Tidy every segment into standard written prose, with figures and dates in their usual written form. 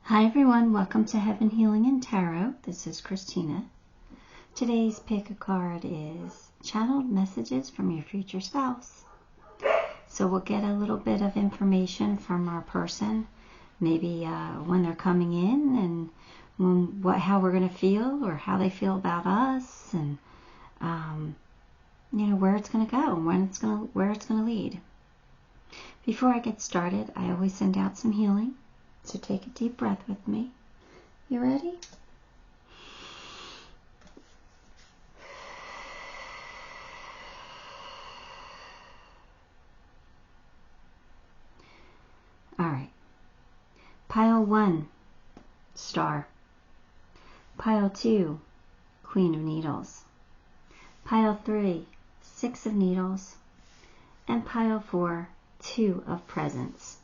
Hi everyone, welcome to Heaven Healing and Tarot. This is Christina. Today's pick a card is Channeled Messages from Your Future Spouse. So we'll get a little bit of information from our person, maybe when they're coming in and how we're going to feel or how they feel about us, and where it's going to go and where it's going to lead. Before I get started, I always send out some healing. So take a deep breath with me. You ready? All right. Pile 1, Star. Pile 2, Queen of Needles. Pile 3, 6 of Needles. And pile 4, 2 of Presents.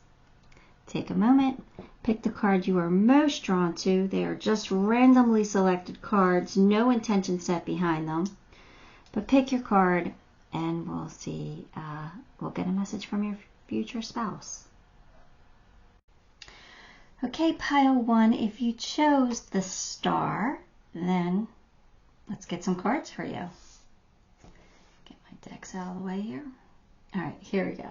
Take a moment, pick the card you are most drawn to. They are just randomly selected cards, no intention set behind them. But pick your card and we'll see, we'll get a message from your future spouse. Okay, pile 1, if you chose the Star, then let's get some cards for you. Get my decks out of the way here. All right, here we go.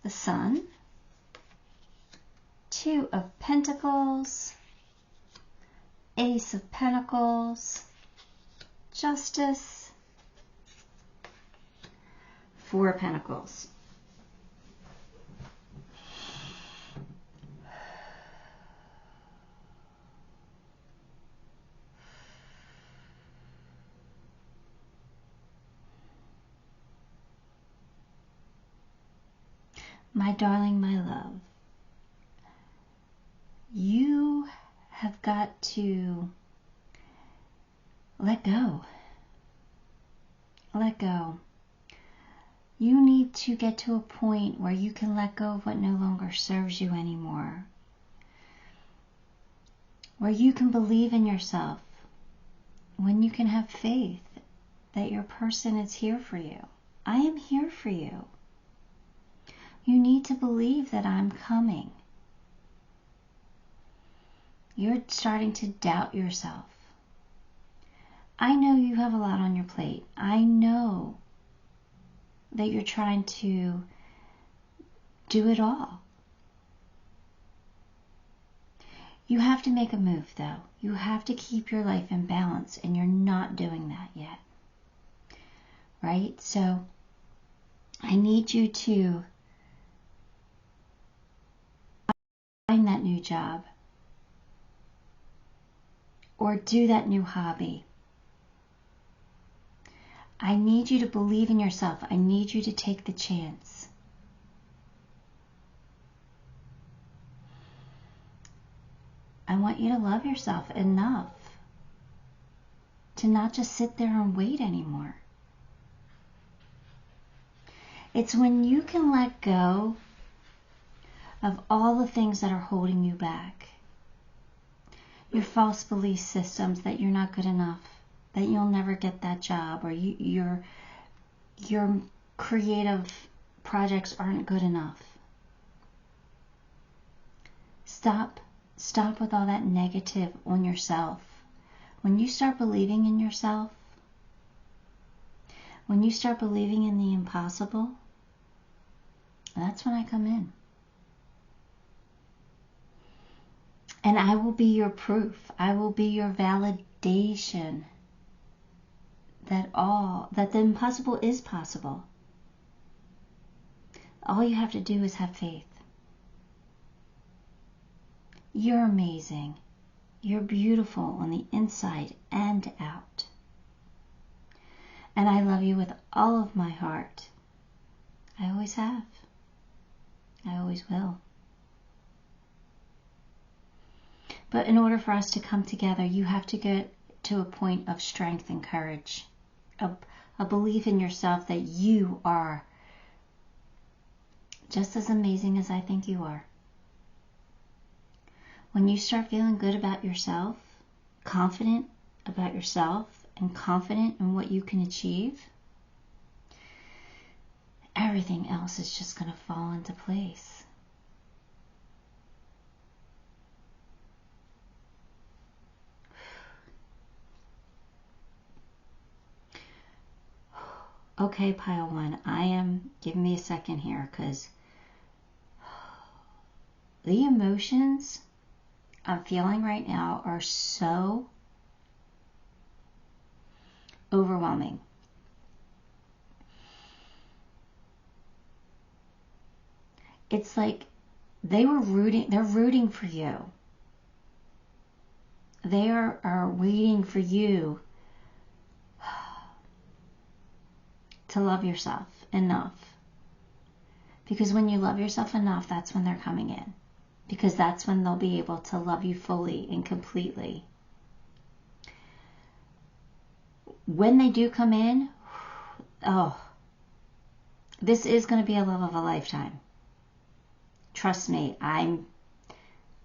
The Sun, 2 of Pentacles, Ace of Pentacles, Justice, 4 of Pentacles. My darling, my love, you have got to let go. Let go. You need to get to a point where you can let go of what no longer serves you anymore. Where you can believe in yourself. When you can have faith that your person is here for you. I am here for you. You need to believe that I'm coming. You're starting to doubt yourself. I know you have a lot on your plate. I know that you're trying to do it all. You have to make a move, though. You have to keep your life in balance, and you're not doing that yet. Right? So I need you to find that new job or do that new hobby. I need you to believe in yourself. I need you to take the chance. I want you to love yourself enough to not just sit there and wait anymore. It's when you can let go of all the things that are holding you back. Your false belief systems that you're not good enough, that you'll never get that job, or your creative projects aren't good enough. Stop with all that negative on yourself. When you start believing in yourself, when you start believing in the impossible, that's when I come in. And I will be your proof. I will be your validation that the impossible is possible. All you have to do is have faith. You're amazing. You're beautiful on the inside and out. And I love you with all of my heart. I always have. I always will. But in order for us to come together, you have to get to a point of strength and courage, a belief in yourself that you are just as amazing as I think you are. When you start feeling good about yourself, confident about yourself, and confident in what you can achieve, everything else is just going to fall into place. Okay, pile 1, give me a second here, because the emotions I'm feeling right now are so overwhelming. It's like they're rooting for you. They are waiting for you to love yourself enough. Because when you love yourself enough, that's when they're coming in. Because that's when they'll be able to love you fully and completely. When they do come in, oh, this is going to be a love of a lifetime. Trust me, I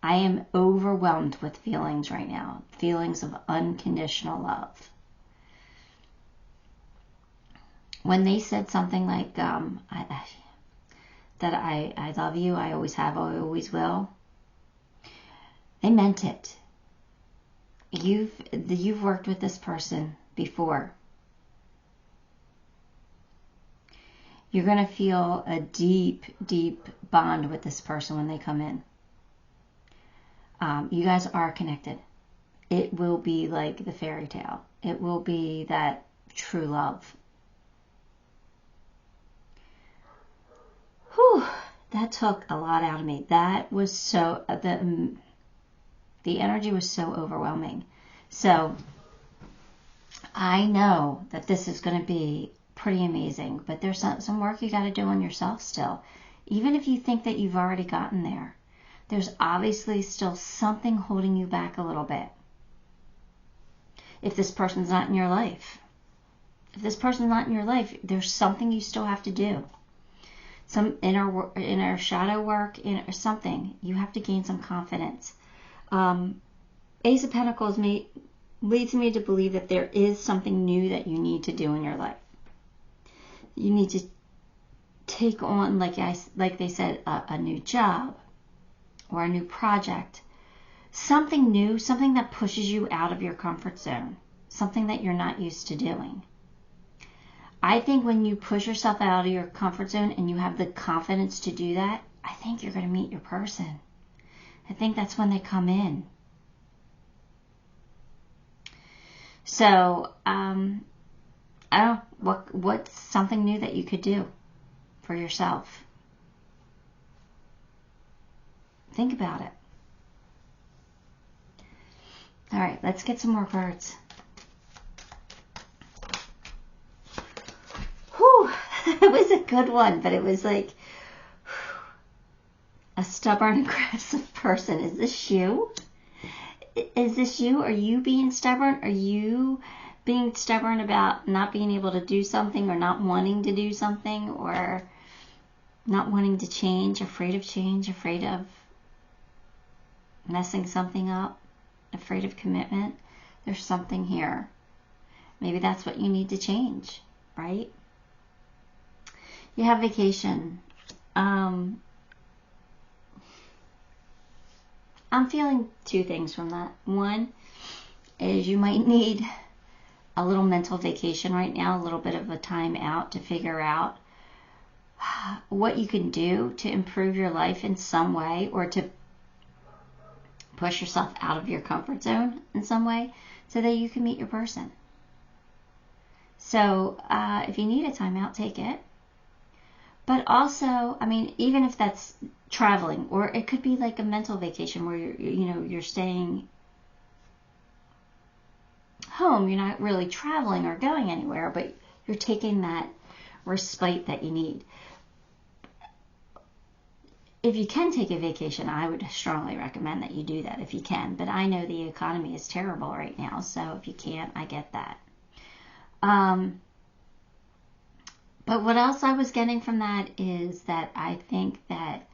am overwhelmed with feelings right now. Feelings of unconditional love. When they said something like, that I love you, I always have, I always will, they meant it. You've worked with this person before. You're going to feel a deep, deep bond with this person when they come in. You guys are connected. It will be like the fairy tale. It will be that true love. Whew, that took a lot out of me. That was so, the energy was so overwhelming. So I know that this is going to be pretty amazing, but there's some work you got to do on yourself still. Even if you think that you've already gotten there, there's obviously still something holding you back a little bit. If this person's not in your life. If this person's not in your life, there's something you still have to do. Some inner shadow work, something. You have to gain some confidence. Ace of Pentacles leads me to believe that there is something new that you need to do in your life. You need to take on, like they said, a new job or a new project. Something new, something that pushes you out of your comfort zone. Something that you're not used to doing. I think when you push yourself out of your comfort zone and you have the confidence to do that, I think you're going to meet your person. I think that's when they come in. So, I don't know, what's something new that you could do for yourself? Think about it. All right, let's get some more cards. Whew, it was a good one, but it was like a stubborn, aggressive person. Is this you? Is this you? Are you being stubborn? Are you being stubborn about not being able to do something, or not wanting to do something, or not wanting to change, afraid of messing something up, afraid of commitment? There's something here. Maybe that's what you need to change, right? You have vacation. I'm feeling two things from that. One is you might need a little mental vacation right now, a little bit of a time out to figure out what you can do to improve your life in some way, or to push yourself out of your comfort zone in some way so that you can meet your person. So if you need a time out, take it. But also, I mean, even if that's traveling, or it could be like a mental vacation where you're staying home, you're not really traveling or going anywhere, but you're taking that respite that you need. If you can take a vacation, I would strongly recommend that you do that if you can. But I know the economy is terrible right now, so if you can't, I get that. But what else I was getting from that is that I think that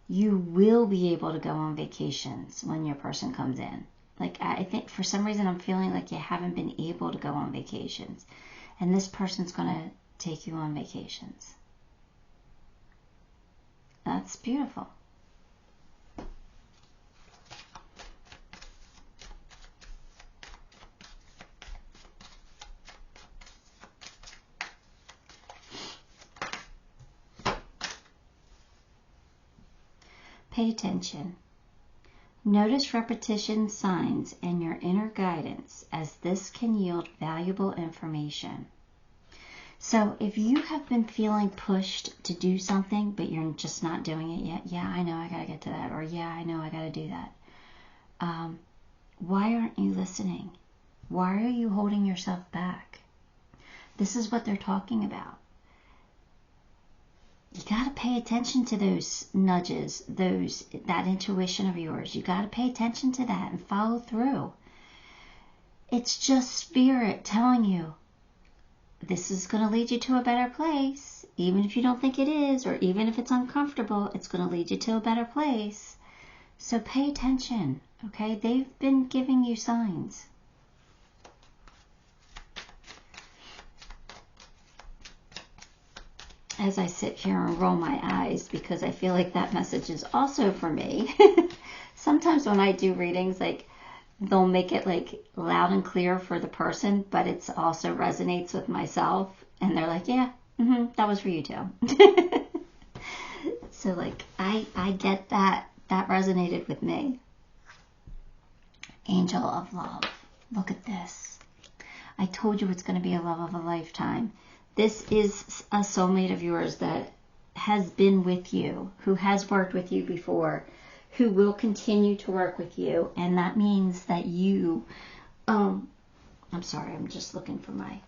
you will be able to go on vacations when your person comes in. Like, I think for some reason I'm feeling like you haven't been able to go on vacations. And this person's going to take you on vacations. That's beautiful. Pay attention. Notice repetition signs and your inner guidance, as this can yield valuable information. So if you have been feeling pushed to do something, but you're just not doing it yet, yeah, I know I got to get to that, or yeah, I know I got to do that. Why aren't you listening? Why are you holding yourself back? This is what they're talking about. You got to pay attention to those nudges, that intuition of yours. You got to pay attention to that and follow through. It's just spirit telling you, this is going to lead you to a better place. Even if you don't think it is, or even if it's uncomfortable, it's going to lead you to a better place. So pay attention, okay? They've been giving you signs. As I sit here and roll my eyes, because I feel like that message is also for me. Sometimes when I do readings, like, they'll make it like loud and clear for the person, but it's also resonates with myself, and they're like, yeah, that was for you too. So like, I get that resonated with me. Angel of love. Look at this. I told you it's going to be a love of a lifetime. This is a soulmate of yours that has been with you, who has worked with you before, who will continue to work with you. And that means that you, I'm sorry, I'm just looking for my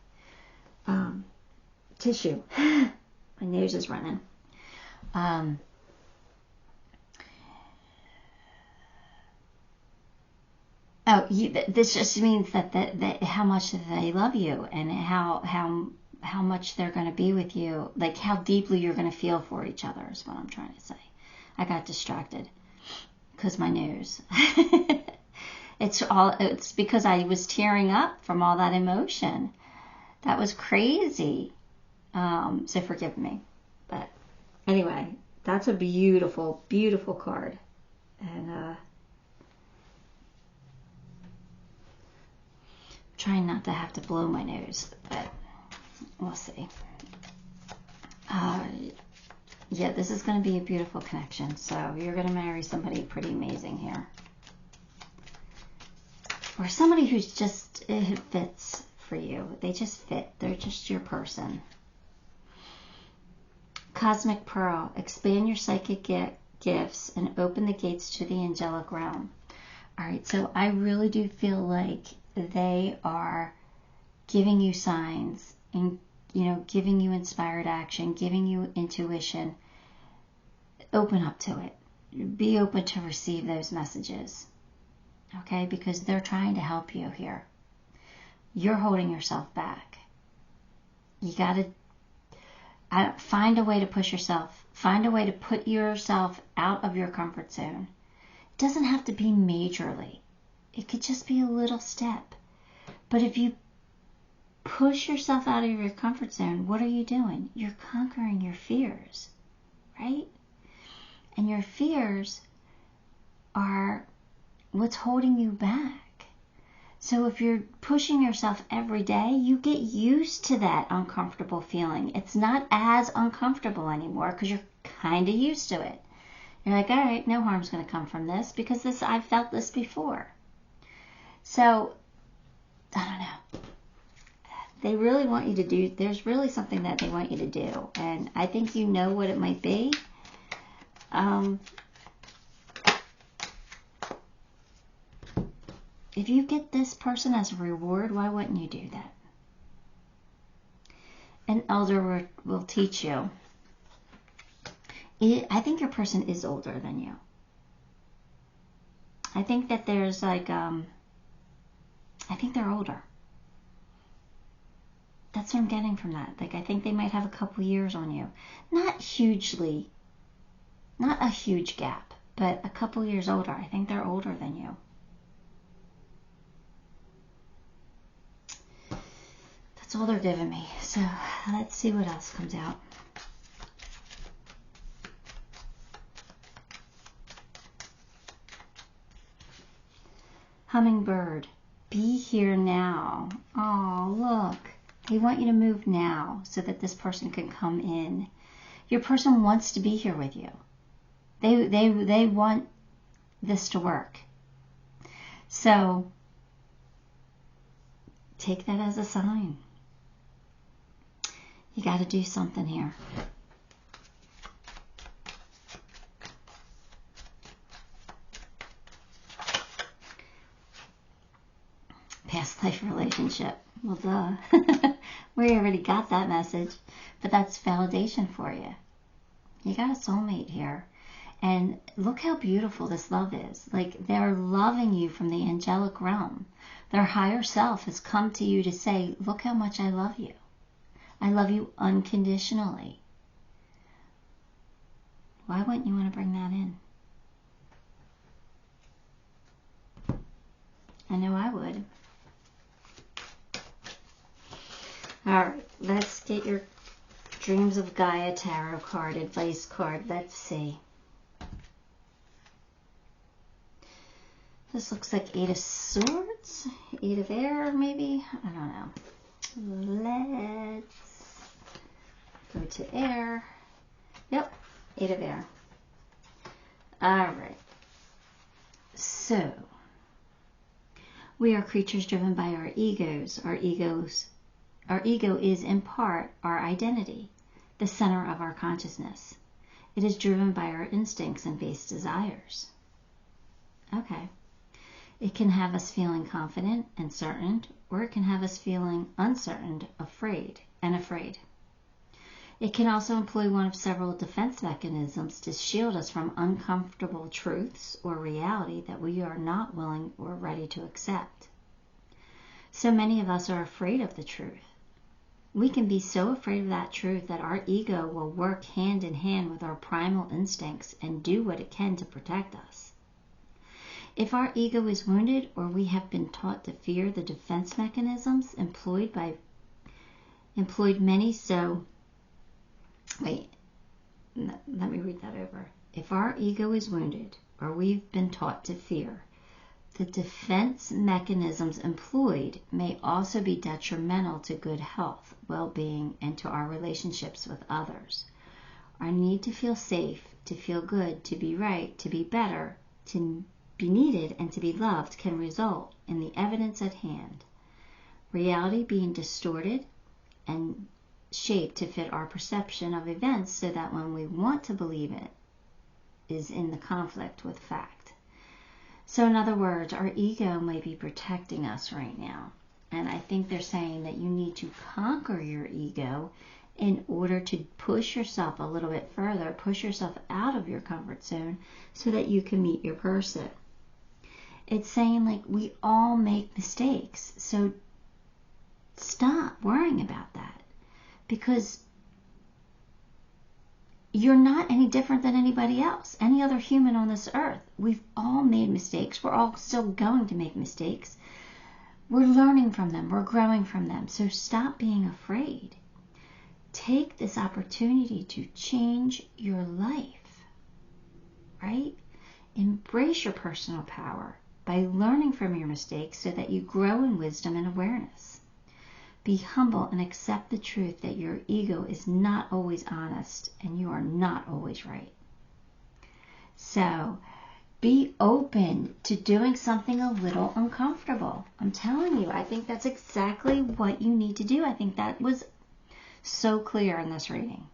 tissue. My nose is running. This just means that how much they love you, and how much they're going to be with you, like how deeply you're going to feel for each other is what I'm trying to say. I got distracted because my nose. It's because I was tearing up from all that emotion. That was crazy. So forgive me. But anyway, that's a beautiful, beautiful card. And trying not to have to blow my nose, but we'll see. Yeah, this is going to be a beautiful connection. So you're going to marry somebody pretty amazing here. Or somebody who's just, it fits for you. They just fit. They're just your person. Cosmic Pearl. Expand your psychic gifts and open the gates to the angelic realm. All right, so I really do feel like they are giving you signs and, giving you inspired action, giving you intuition. Open up to it. Be open to receive those messages, okay? Because they're trying to help you here. You're holding yourself back. You got to find a way to push yourself. Find a way to put yourself out of your comfort zone. It doesn't have to be majorly. It could just be a little step. But if you push yourself out of your comfort zone, what are you doing? You're conquering your fears, right? And your fears are what's holding you back. So if you're pushing yourself every day, you get used to that uncomfortable feeling. It's not as uncomfortable anymore because you're kind of used to it. You're like, all right, no harm's going to come from this because I've felt this before. So, I don't know. They really want you to do, there's really something that they want you to do. And I think you know what it might be. If you get this person as a reward, why wouldn't you do that? An elder will teach you. I think your person is older than you. I think that there's like, I think they're older. That's what I'm getting from that. Like, I think they might have a couple years on you. Not hugely, not a huge gap, but a couple years older. I think they're older than you. That's all they're giving me. So let's see what else comes out. Hummingbird, be here now. Oh, look. They want you to move now so that this person can come in. Your person wants to be here with you. They want this to work. So take that as a sign. You got to do something here. Past life relationship. Well, duh. We already got that message. But that's validation for you. You got a soulmate here. And look how beautiful this love is. Like, they're loving you from the angelic realm. Their higher self has come to you to say, look how much I love you. I love you unconditionally. Why wouldn't you want to bring that in? I know I would. Alright, let's get your Dreams of Gaia Tarot card, advice card. Let's see. This looks like 8 of Swords, 8 of Air, maybe? I don't know. Let's go to Air. Yep, 8 of Air. Alright. So, we are creatures driven by our egos. Our ego is, in part, our identity, the center of our consciousness. It is driven by our instincts and base desires. Okay. It can have us feeling confident and certain, or it can have us feeling uncertain, afraid. It can also employ one of several defense mechanisms to shield us from uncomfortable truths or reality that we are not willing or ready to accept. So many of us are afraid of the truth. We can be so afraid of that truth that our ego will work hand in hand with our primal instincts and do what it can to protect us. If our ego is wounded, or we have been taught to fear the defense mechanisms employed many, so wait, let me read that over. If our ego is wounded, or we've been taught to fear, the defense mechanisms employed may also be detrimental to good health, well-being, and to our relationships with others. Our need to feel safe, to feel good, to be right, to be better, to be needed, and to be loved can result in the evidence at hand. Reality being distorted and shaped to fit our perception of events so that when we want to believe it is in the conflict with fact. So in other words, our ego may be protecting us right now. And I think they're saying that you need to conquer your ego in order to push yourself a little bit further, push yourself out of your comfort zone so that you can meet your person. It's saying, like, we all make mistakes. So stop worrying about that, because you're not any different than anybody else, any other human on this earth. We've all made mistakes. We're all still going to make mistakes. We're learning from them. We're growing from them. So stop being afraid. Take this opportunity to change your life, right? Embrace your personal power by learning from your mistakes so that you grow in wisdom and awareness. Be humble and accept the truth that your ego is not always honest and you are not always right. So be open to doing something a little uncomfortable. I'm telling you, I think that's exactly what you need to do. I think that was so clear in this reading.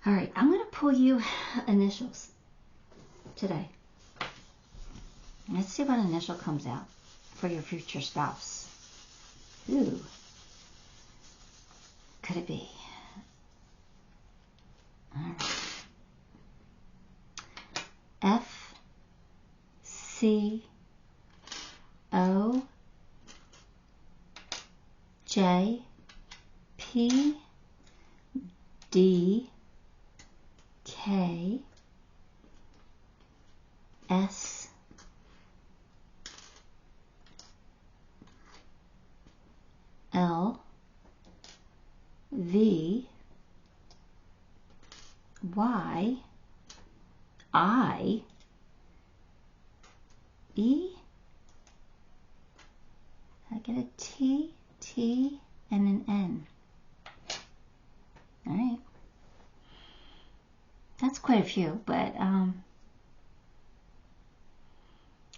All right, I'm going to pull you initials today. Let's see what initial comes out for your future spouse. Ooh. Could it be? All right. F, C, O, J, P, D, K, S, L, V, Y, I, E, I get a T, T, and an N. All right. That's quite a few, but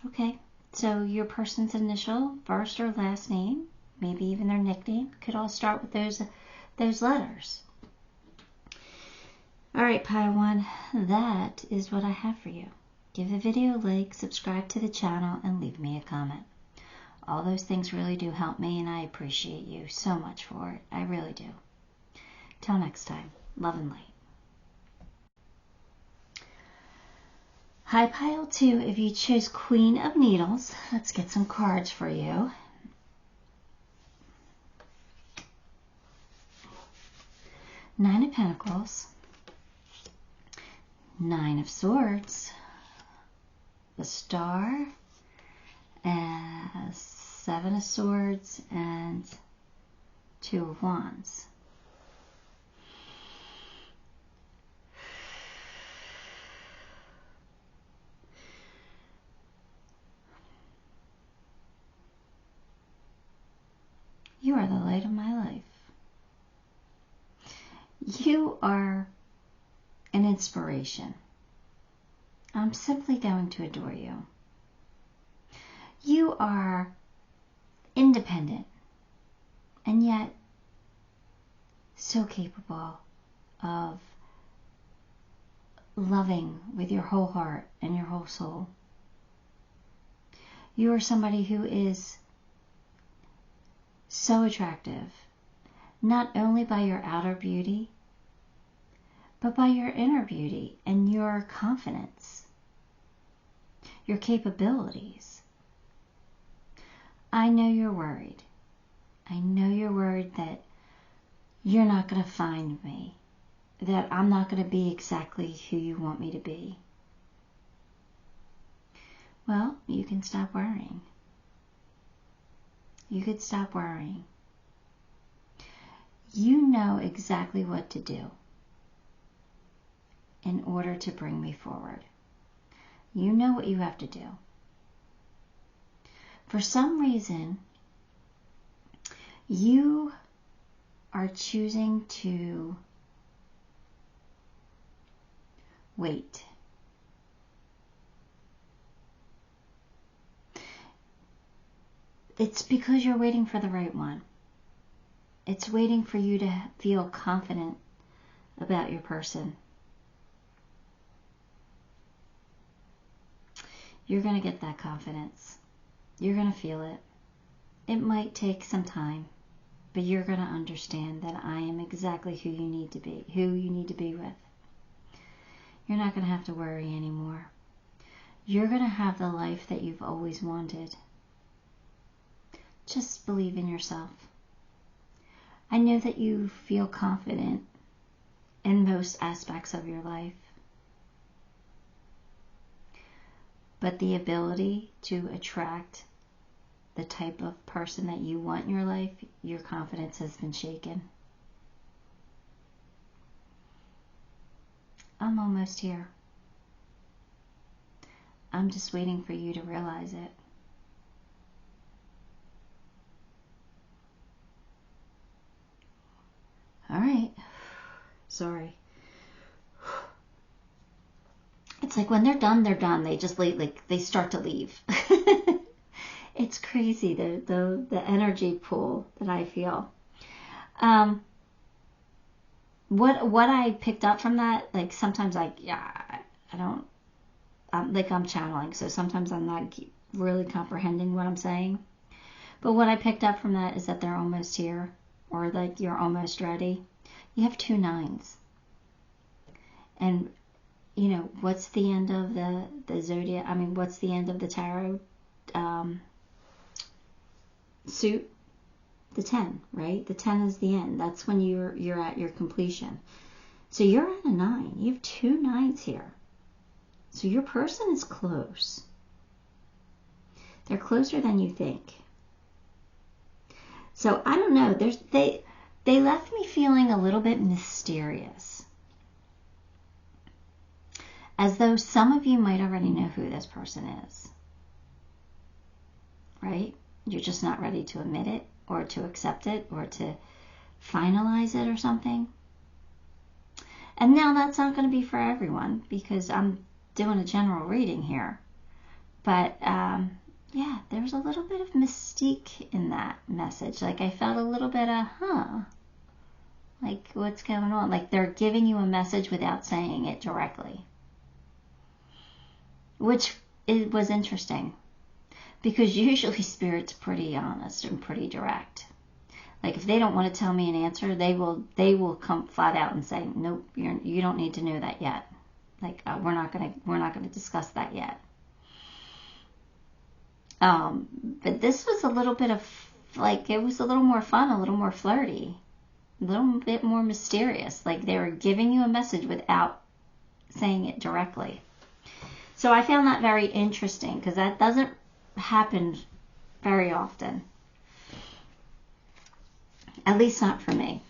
okay. So your person's initial, first or last name, maybe even their nickname, could all start with those letters. All right, pile 1, that is what I have for you. Give the video a like, subscribe to the channel, and leave me a comment. All those things really do help me, and I appreciate you so much for it. I really do. Till next time, love and light. Hi, pile 2. If you chose Queen of Needles, let's get some cards for you. Nine of Pentacles, Nine of Swords, the Star, and Seven of Swords, and Two of Wands. You are the light of my life. You are an inspiration. I'm simply going to adore you. You are independent and yet so capable of loving with your whole heart and your whole soul. You are somebody who is so attractive, not only by your outer beauty, but by your inner beauty and your confidence, your capabilities. I know you're worried. I know you're worried that you're not going to find me, that I'm not going to be exactly who you want me to be. Well, you can stop worrying. You could stop worrying. You know exactly what to do in order to bring me forward. You know what you have to do. For some reason, you are choosing to wait. It's because you're waiting for the right one. It's waiting for you to feel confident about your person. You're going to get that confidence. You're going to feel it. It might take some time, but you're going to understand that I am exactly who you need to be with. You're not going to have to worry anymore. You're going to have the life that you've always wanted. Just believe in yourself. I know that you feel confident in most aspects of your life. But the ability to attract the type of person that you want in your life, your confidence has been shaken. I'm almost here. I'm just waiting for you to realize it. All right. Sorry. It's like when they're done, they're done. They just they start to leave. It's crazy, the energy pool that I feel. What I picked up from that, like sometimes I'm channeling, so sometimes I'm not really comprehending what I'm saying. But what I picked up from that is that they're almost here, or like you're almost ready. You have 2 9s. And you know, what's the end of the zodiac? I mean, what's the end of the tarot suit? The 10, right? The 10 is the end. That's when you're at your completion. So you're at a 9. You have 2 9s here. So your person is close. They're closer than you think. So I don't know. They left me feeling a little bit mysterious. As though some of you might already know who this person is. Right? You're just not ready to admit it, or to accept it, or to finalize it or something. And now that's not going to be for everyone because I'm doing a general reading here. But yeah, there's a little bit of mystique in that message. Like I felt a little bit of, like what's going on? Like they're giving you a message without saying it directly. Which it was interesting. Because usually Spirit's pretty honest and pretty direct. Like if they don't want to tell me an answer, they will come flat out and say, nope, you don't need to know that yet. Like we're not gonna discuss that yet. But this was a little bit of like it was a little more fun, a little more flirty, a little bit more mysterious. Like they were giving you a message without saying it directly. So I found that very interesting because that doesn't happen very often. At least not for me.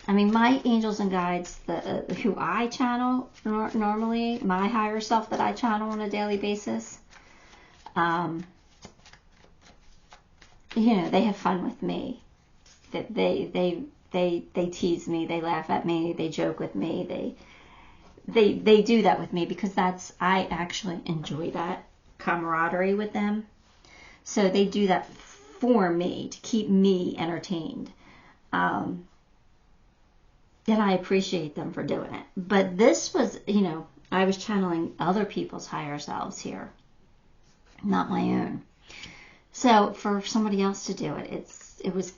I mean, my angels and guides, who I channel normally, my higher self that I channel on a daily basis, you know, they have fun with me. They tease me, they laugh at me, they joke with me, they do that with me because I actually enjoy that camaraderie with them. So they do that for me to keep me entertained. And I appreciate them for doing it. But this was, you know, I was channeling other people's higher selves here, not my own. So for somebody else to do it, it was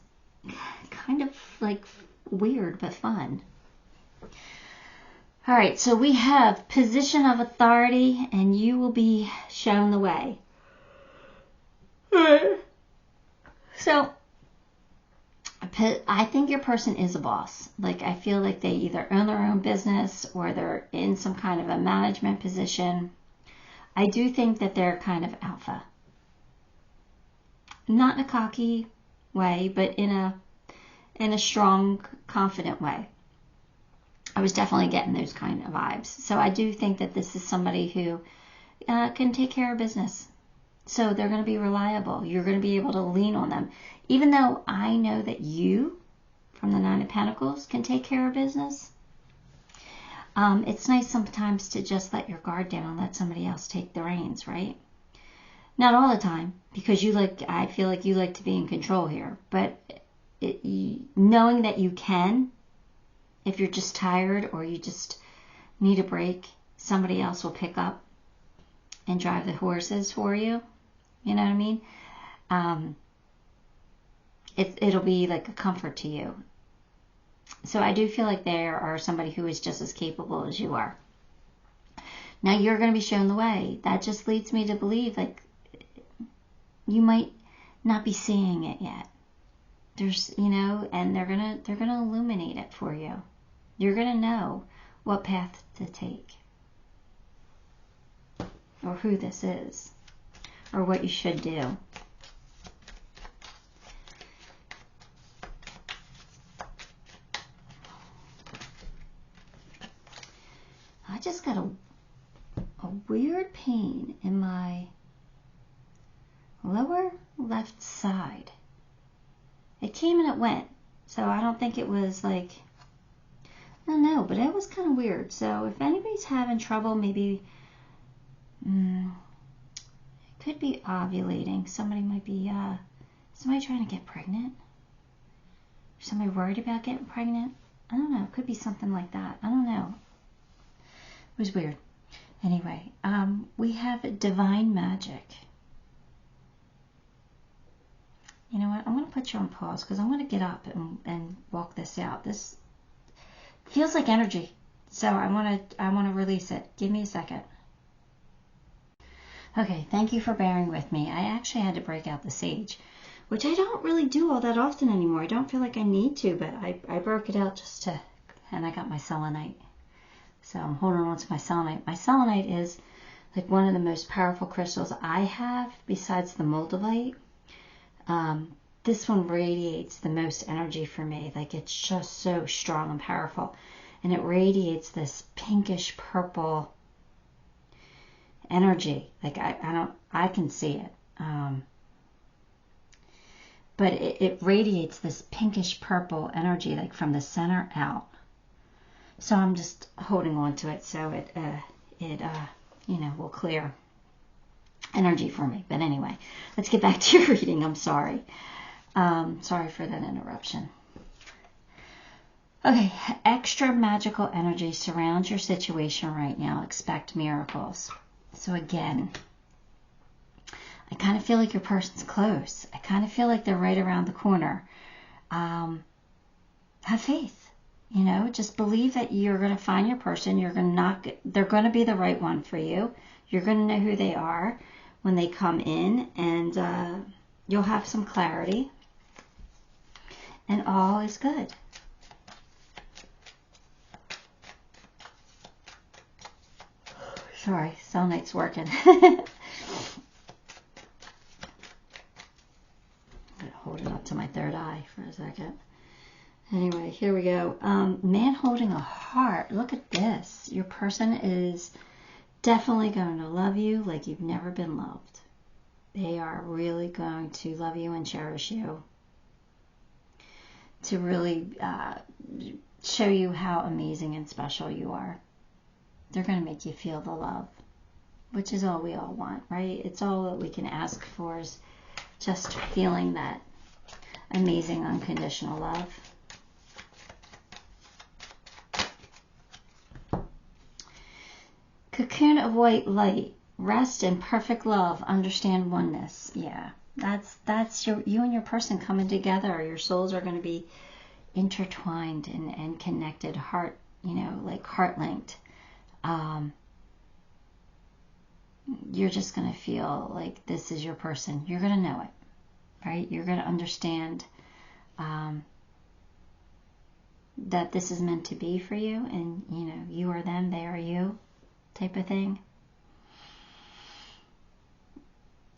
kind of like weird but fun. All right, so we have position of authority, and you will be shown the way. So I think your person is a boss. Like I feel like they either own their own business or they're in some kind of a management position. I do think that they're kind of alpha. Not in a cocky way, but in a strong, confident way. I was definitely getting those kind of vibes. So I do think that this is somebody who can take care of business. So they're going to be reliable. You're going to be able to lean on them. Even though I know that you, from the Nine of Pentacles, can take care of business. It's nice sometimes to just let your guard down and let somebody else take the reins, right? Not all the time, because I feel like you like to be in control here. But knowing that you can, if you're just tired or you just need a break, somebody else will pick up and drive the horses for you. You know what I mean? It'll be like a comfort to you. So I do feel like there are somebody who is just as capable as you are. Now you're going to be shown the way. That just leads me to believe like you might not be seeing it yet. There's, you know, and they're gonna illuminate it for you. You're gonna know what path to take, or who this is, or what you should do. I just got a weird pain in my lower left side. It came and it went, so I don't think it was like, I don't know, but it was kind of weird. So if anybody's having trouble, maybe it could be ovulating. Somebody might be, somebody trying to get pregnant. Somebody worried about getting pregnant. I don't know. It could be something like that. I don't know. It was weird. Anyway, we have divine magic. You know what? I'm going to put you on pause because I'm going to get up and walk this out. This feels like energy, so I want to release it. Give me a second. Okay, thank you for bearing with me. I actually had to break out the sage, which I don't really do all that often anymore. I don't feel like I need to, but I broke it out just to, and I got my selenite. So I'm holding on to my selenite. My selenite is like one of the most powerful crystals I have besides the moldavite. This one radiates the most energy for me. Like it's just so strong and powerful. And it radiates this pinkish purple energy. Like I can see it. But it radiates this pinkish purple energy like from the center out. So I'm just holding on to it so it you know, will clear energy for me. But anyway, let's get back to your reading. I'm sorry. Sorry for that interruption. Okay, extra magical energy surrounds your situation right now. Expect miracles. So again, I kind of feel like your person's close. I kind of feel like they're right around the corner. Have faith. You know, just believe that you're going to find your person. They're going to be the right one for you. You're going to know who they are when they come in, and you'll have some clarity. And all is good. Sorry, selenite's working. Hold it up to my third eye for a second. Anyway, here we go. Man holding a heart. Look at this. Your person is definitely going to love you like you've never been loved. They are really going to love you and cherish you. To really show you how amazing and special you are. They're going to make you feel the love, which is all we all want, right? It's all that we can ask for, is just feeling that amazing unconditional love. Cocoon of white light, rest in perfect love, understand oneness. Yeah, that's you and your person coming together. Your souls are going to be intertwined and connected, heart, you know, like heart linked. You're just going to feel like this is your person. You're going to know it, right? You're going to understand that this is meant to be for you, and, you know, you are them, they are you, type of thing.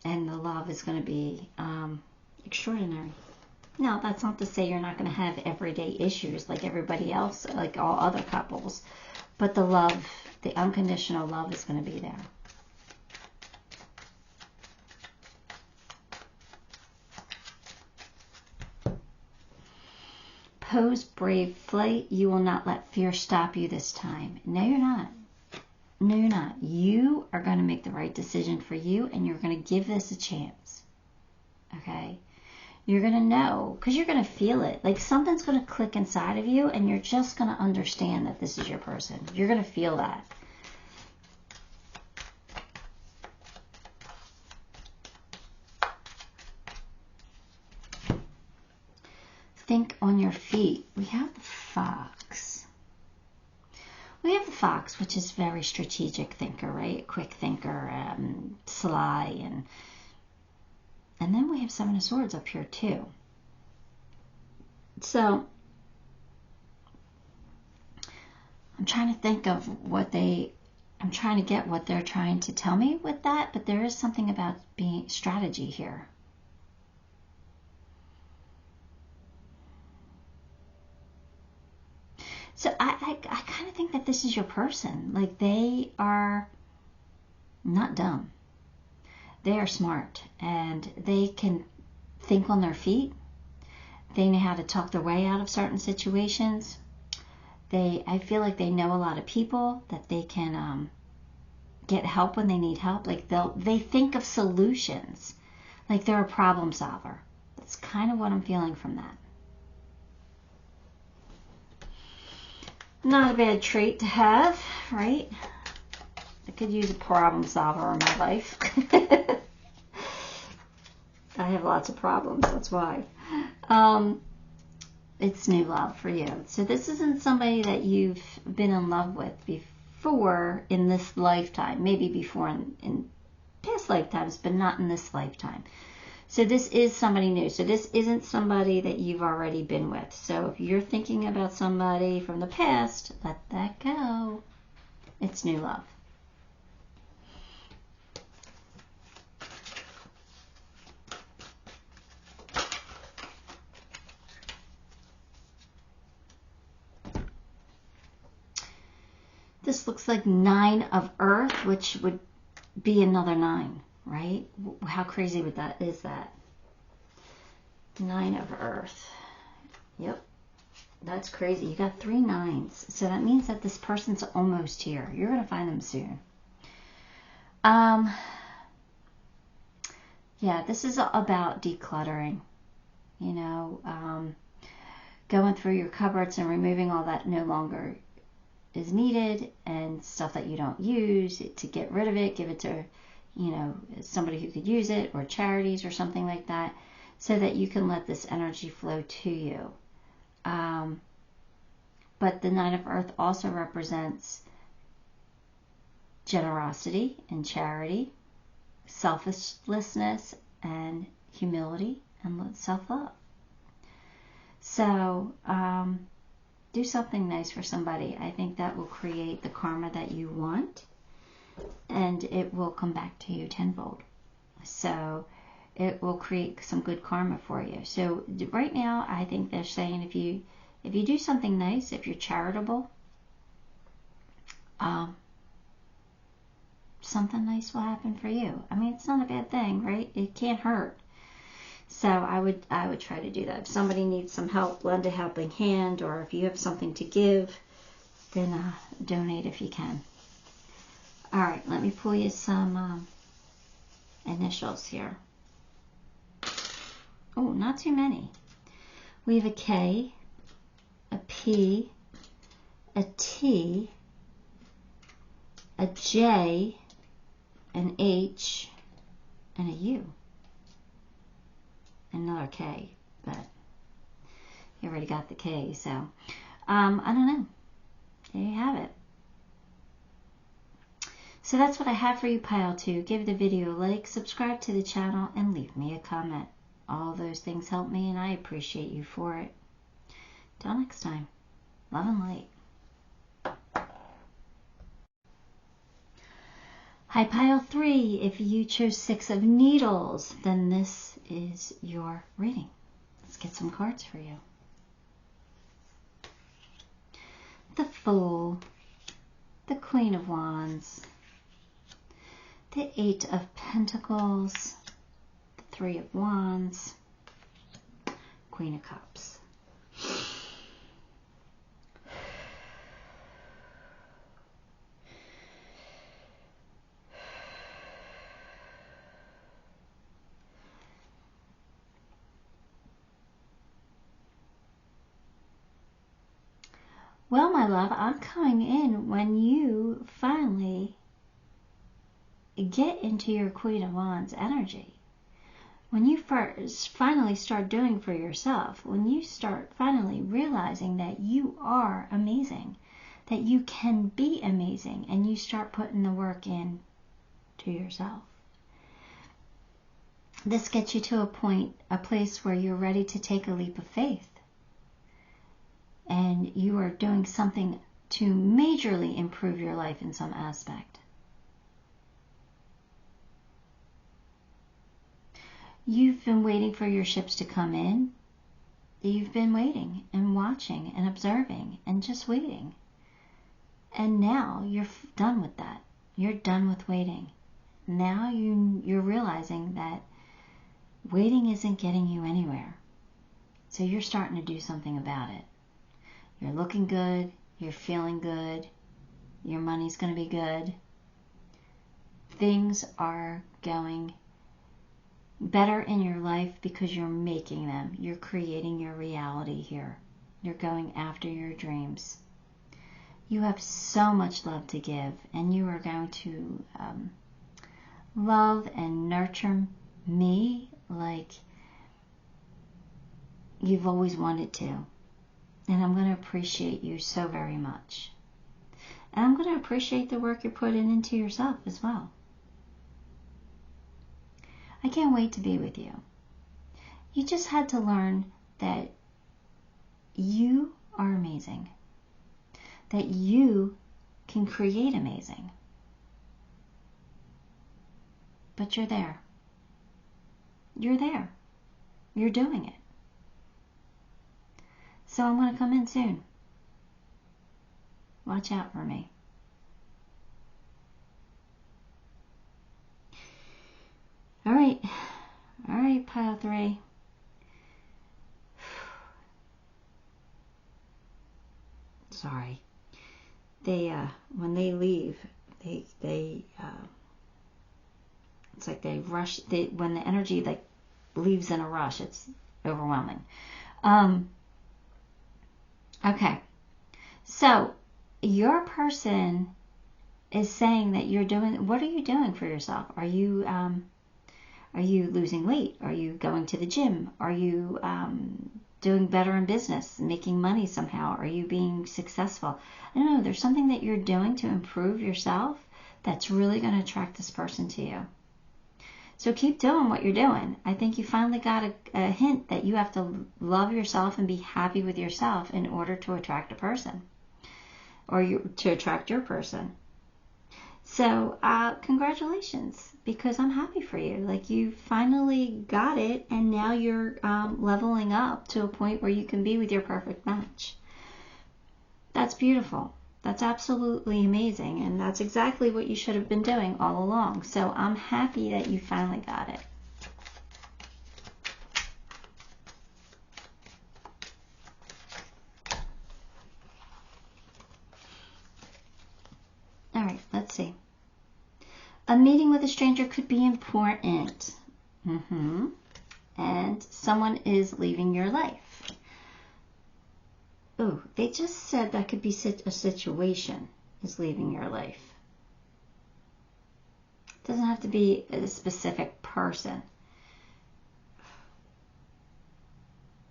And the love is going to be extraordinary. Now, that's not to say you're not going to have everyday issues like everybody else, like all other couples. But the love, the unconditional love, is going to be there. Pose brave flight. You will not let fear stop you this time. No, you're not. No, you're not. You are going to make the right decision for you, and you're going to give this a chance. Okay? You're going to know, because you're going to feel it. Like something's going to click inside of you, and you're just going to understand that this is your person. You're going to feel that. Think on your feet. We have the fox. We have the fox, which is very strategic thinker, right? Quick thinker, sly, and then we have Seven of Swords up here too. So I'm trying to think of I'm trying to get what they're trying to tell me with that, but there is something about being strategy here. So I kind of think that this is your person. Like, they are not dumb. They are smart, and they can think on their feet. They know how to talk their way out of certain situations. I feel like they know a lot of people, that they can get help when they need help. Like they think of solutions. Like they're a problem solver. That's kind of what I'm feeling from that. Not a bad trait to have, right? I could use a problem solver in my life. I have lots of problems, that's why. It's new love for you. So this isn't somebody that you've been in love with before in this lifetime. Maybe before in past lifetimes, but not in this lifetime. So this is somebody new. So this isn't somebody that you've already been with. So if you're thinking about somebody from the past, let that go. It's new love. This looks like 9 of Earth, which would be another 9, right? How crazy would is that? 9 of Earth. Yep. That's crazy. You got 3 9s. So that means that this person's almost here. You're going to find them soon. Yeah, this is about decluttering. You know, going through your cupboards and removing all that no longer is needed and stuff that you don't use, to get rid of it, give it to, you know, somebody who could use it, or charities or something like that, so that you can let this energy flow to you. But the Nine of Earth also represents generosity and charity, selflessness and humility, and self-love. So do something nice for somebody. I think that will create the karma that you want, and it will come back to you tenfold. So it will create some good karma for you. So right now, I think they're saying if you do something nice, if you're charitable, something nice will happen for you. I mean, it's not a bad thing, right? It can't hurt. So I would try to do that. If somebody needs some help, lend a helping hand, or if you have something to give, then donate if you can. All right, let me pull you some initials here. Oh, not too many. We have a K, a P, a T, a J, an H, and a U. Another K, but you already got the K, so I don't know. There you have it. So that's what I have for you, Pile 2. Give the video a like, subscribe to the channel, and leave me a comment. All those things help me, and I appreciate you for it. Till next time, love and light. Hi, Pile 3. If you chose 6 of Needles, then this is your reading. Let's get some cards for you. The Fool, the Queen of Wands, the 8 of Pentacles, the 3 of Wands, Queen of Cups. Well, my love, I'm coming in when you finally get into your Queen of Wands energy. When you finally start doing for yourself, when you start finally realizing that you are amazing, that you can be amazing, and you start putting the work in to yourself. This gets you to a place where you're ready to take a leap of faith. And you are doing something to majorly improve your life in some aspect. You've been waiting for your ships to come in. You've been waiting and watching and observing and just waiting. And now you're done with that. You're done with waiting. Now you're realizing that waiting isn't getting you anywhere. So you're starting to do something about it. You're looking good, you're feeling good, your money's going to be good. Things are going better in your life because you're making them. You're creating your reality here. You're going after your dreams. You have so much love to give, and you are going to love and nurture me like you've always wanted to. And I'm going to appreciate you so very much. And I'm going to appreciate the work you're putting into yourself as well. I can't wait to be with you. You just had to learn that you are amazing. That you can create amazing. But you're there. You're there. You're doing it. So I'm going to come in soon. Watch out for me. All right, Pile 3. sorry. They when they leave, they it's like they rush. When the energy like leaves in a rush, it's overwhelming. Okay, so your person is saying that you're doing. What are you doing for yourself? Are you losing weight? Are you going to the gym? Are you doing better in business, making money somehow? Are you being successful? I don't know. There's something that you're doing to improve yourself that's really going to attract this person to you. So keep doing what you're doing. I think you finally got a hint that you have to love yourself and be happy with yourself in order to attract a person, or to attract your person. So congratulations, because I'm happy for you. Like, you finally got it, and now you're leveling up to a point where you can be with your perfect match. That's beautiful. That's absolutely amazing, and that's exactly what you should have been doing all along. So I'm happy that you finally got it. All right, let's see. A meeting with a stranger could be important. And someone is leaving your life. Oh, they just said that could be a situation is leaving your life. It doesn't have to be a specific person.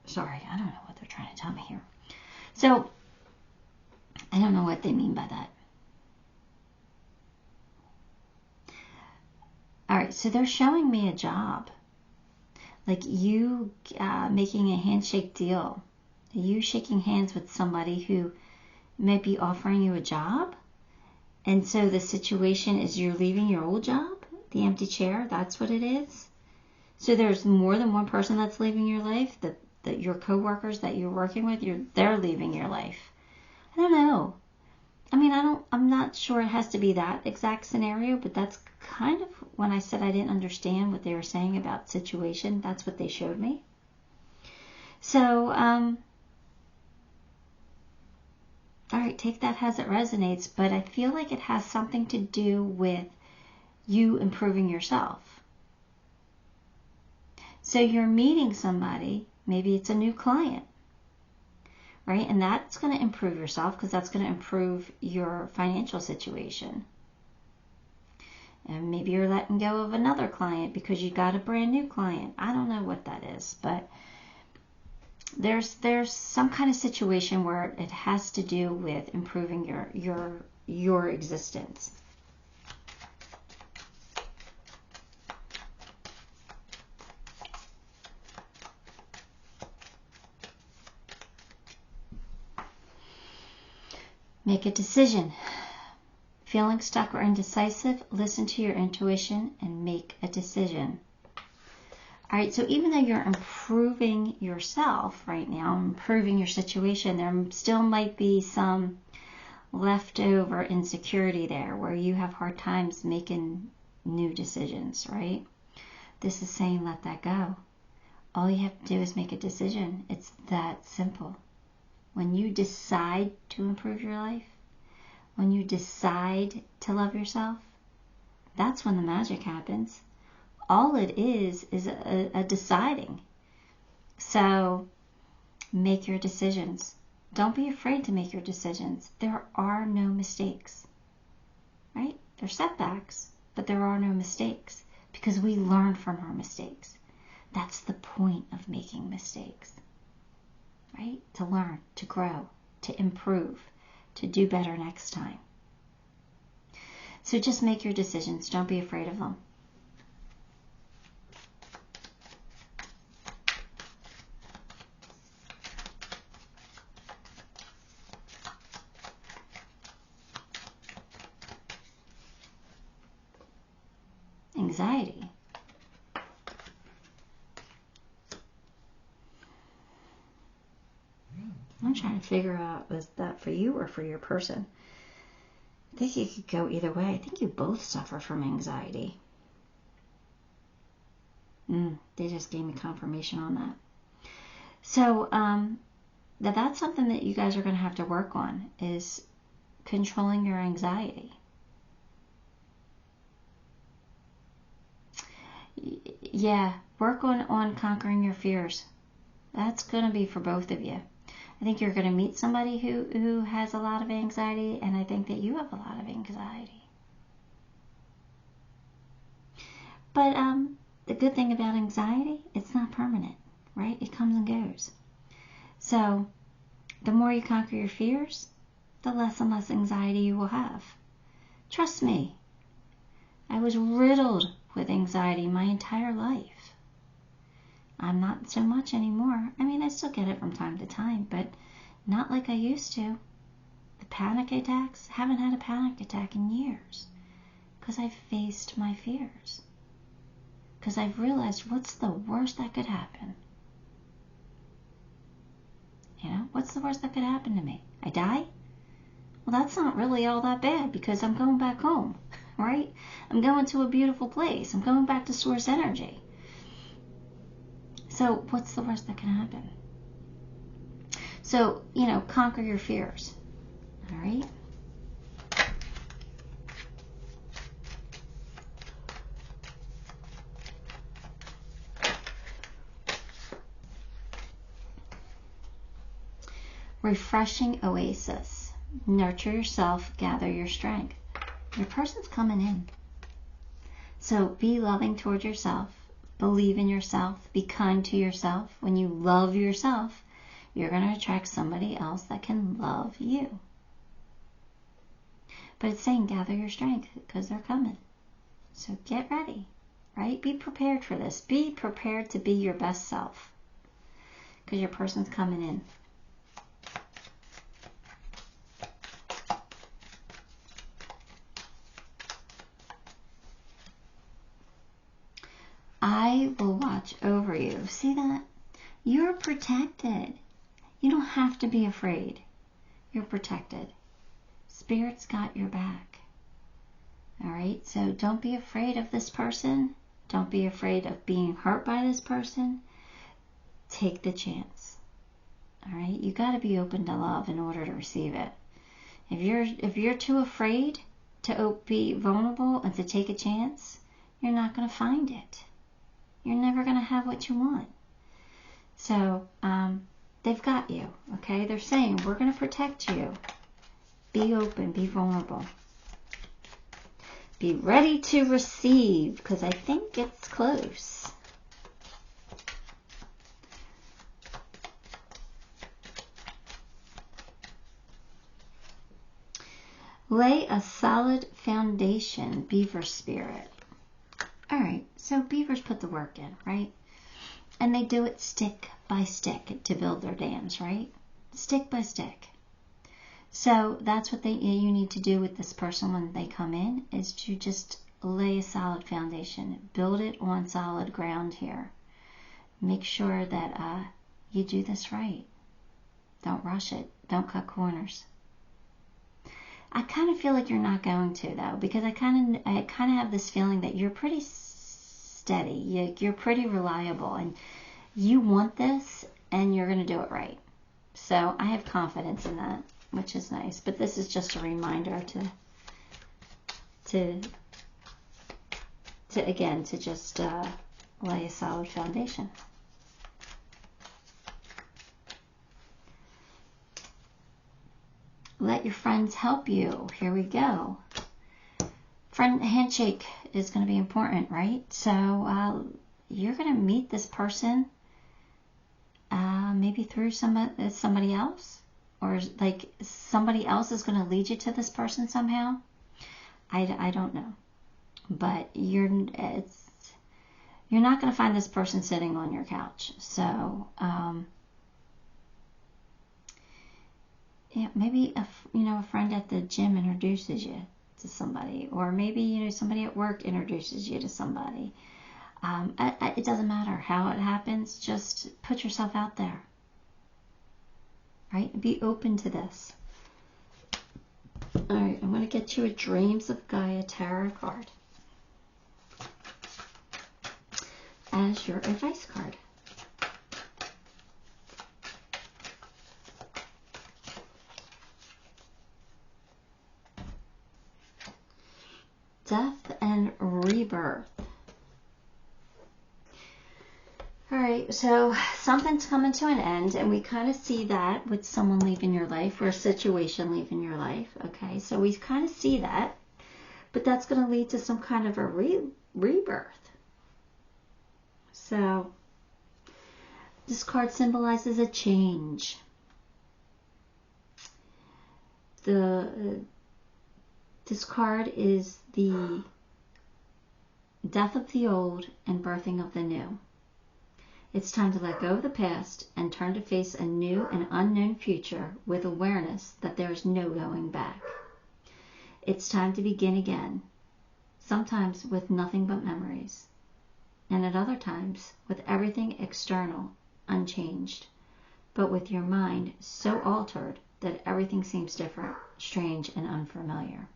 Sorry, I don't know what they're trying to tell me here. So, I don't know what they mean by that. All right, so they're showing me a job. Like you making a handshake deal. You shaking hands with somebody who might be offering you a job. And so the situation is you're leaving your old job, the empty chair, that's what it is. So there's more than one person that's leaving your life, that your coworkers that you're working with, they're leaving your life. I don't know. I mean, I'm not sure it has to be that exact scenario, but that's kind of when I said I didn't understand what they were saying about situation, that's what they showed me. So, all right, take that as it resonates, but I feel like it has something to do with you improving yourself. So you're meeting somebody, maybe it's a new client, right? And that's going to improve yourself because that's going to improve your financial situation. And maybe you're letting go of another client because you got a brand new client. I don't know what that is, but there's some kind of situation where it has to do with improving your existence. Make a decision. Feeling stuck or indecisive, listen to your intuition and make a decision. All right, so even though you're improving yourself right now, improving your situation, there still might be some leftover insecurity there where you have hard times making new decisions, right? This is saying let that go. All you have to do is make a decision. It's that simple. When you decide to improve your life, when you decide to love yourself, that's when the magic happens. All it is a deciding. So make your decisions. Don't be afraid to make your decisions. There are no mistakes, right? There's setbacks, but there are no mistakes because we learn from our mistakes. That's the point of making mistakes, right? To learn, to grow, to improve, to do better next time. So just make your decisions. Don't be afraid of them. Anxiety. I'm trying to figure out, was that for you or for your person? I think you could go either way. I think you both suffer from anxiety. They just gave me confirmation on that. So, that's something that you guys are going to have to work on, is controlling your anxiety. Yeah, work on conquering your fears. That's going to be for both of you. I think you're going to meet somebody who has a lot of anxiety, and I think that you have a lot of anxiety. But the good thing about anxiety, it's not permanent, right? It comes and goes. So the more you conquer your fears, the less and less anxiety you will have. Trust me, I was riddled with anxiety my entire life. I'm not so much anymore. I mean, I still get it from time to time, but not like I used to. The panic attacks, haven't had a panic attack in years because I've faced my fears. Because I've realized, what's the worst that could happen? You know, what's the worst that could happen to me? I die? Well, that's not really all that bad because I'm going back home, right? I'm going to a beautiful place. I'm going back to source energy. So what's the worst that can happen? So, you know, conquer your fears. All right? Refreshing oasis. Nurture yourself, gather your strength. Your person's coming in. So be loving toward yourself. Believe in yourself. Be kind to yourself. When you love yourself, you're going to attract somebody else that can love you. But it's saying gather your strength because they're coming. So get ready, right? Be prepared for this. Be prepared to be your best self because your person's coming in. I will watch over you. See that? You're protected. You don't have to be afraid. You're protected. Spirit's got your back. All right? So don't be afraid of this person. Don't be afraid of being hurt by this person. Take the chance. All right? You got to be open to love in order to receive it. If you're too afraid to be vulnerable and to take a chance, you're not going to find it. You're never going to have what you want. So, they've got you, okay? They're saying, we're going to protect you. Be open, be vulnerable. Be ready to receive, because I think it's close. Lay a solid foundation, Beaver Spirit. All right, so beavers put the work in, right? And they do it stick by stick to build their dams, right? Stick by stick. So that's what you need to do with this person when they come in, is to just lay a solid foundation. Build it on solid ground here. Make sure that you do this right. Don't rush it. Don't cut corners. I kind of feel like you're not going to, though, because I kind of have this feeling that you're pretty steady. You're pretty reliable, and you want this, and you're going to do it right. So I have confidence in that, which is nice. But this is just a reminder to just lay a solid foundation. Let your friends help you. Here we go. Friend handshake is going to be important, right? So you're going to meet this person maybe through somebody else, or like somebody else is going to lead you to this person somehow. I don't know, but you're not going to find this person sitting on your couch. So yeah, maybe a friend at the gym introduces you to somebody, or maybe somebody at work introduces you to somebody. It doesn't matter how it happens. Just put yourself out there, right? Be open to this. All right, I'm going to get you a Dreams of Gaia tarot card as your advice card. death and rebirth. All right, so something's coming to an end, and we kind of see that with someone leaving your life or a situation leaving your life. Okay, so we kind of see that, but that's going to lead to some kind of a rebirth. So this card symbolizes a change. This card is the death of the old and birthing of the new. It's time to let go of the past and turn to face a new and unknown future with awareness that there is no going back. It's time to begin again, sometimes with nothing but memories, and at other times with everything external unchanged, but with your mind so altered that everything seems different, strange, and unfamiliar.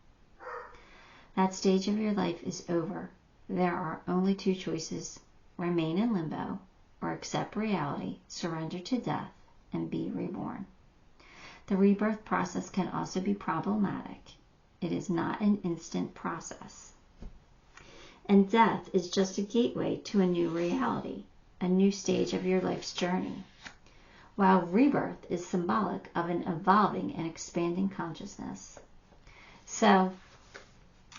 That stage of your life is over. There are only two choices: remain in limbo, or accept reality, surrender to death, and be reborn. The rebirth process can also be problematic. It is not an instant process. And death is just a gateway to a new reality, a new stage of your life's journey, while rebirth is symbolic of an evolving and expanding consciousness. So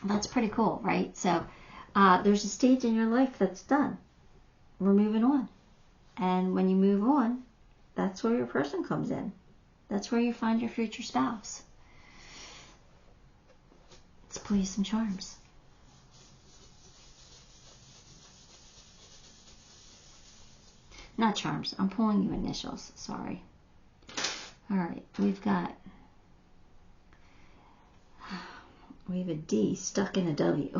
that's pretty cool, right? So there's a stage in your life that's done. We're moving on. And when you move on, that's where your person comes in. That's where you find your future spouse. Let's pull you some charms. Not charms. I'm pulling you initials. Sorry. All right. We have a D stuck in a W.